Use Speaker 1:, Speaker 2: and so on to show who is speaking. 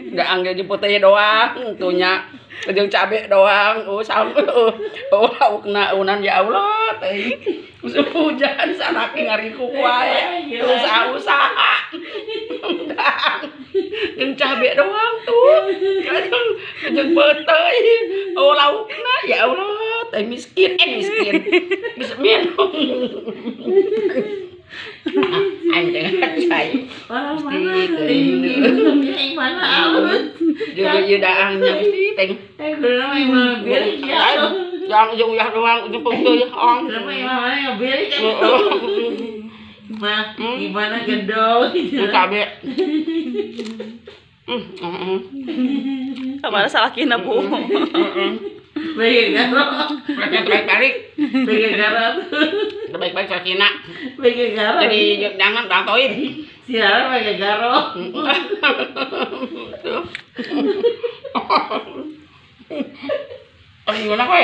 Speaker 1: Nggak angge putih doang, tuhnya jeung cabe doang. Sampai laukna unan ya Allah teh. Musim hujan sanaki ngariku wae. Usaha-usaha. Jeung cabe doang tuh. Jeung peuteuy. Laukna ya Allah teh miskin. Bisa minum. Anjing cai. Mesti mana juga daangnya mesti teng. Yang uyah doang jeung peunteuy ong.
Speaker 2: Mah, gimana gendong?
Speaker 1: Cabe.
Speaker 3: Kamana salakina Bu.
Speaker 2: Baik garo.
Speaker 1: Baik-baik.
Speaker 2: Baik garo.
Speaker 1: Baik-baik sakina.
Speaker 2: Baik garo.
Speaker 1: Jadi jangan bantoin.
Speaker 2: Siaran baik garo.
Speaker 1: Oh, gimana kowe?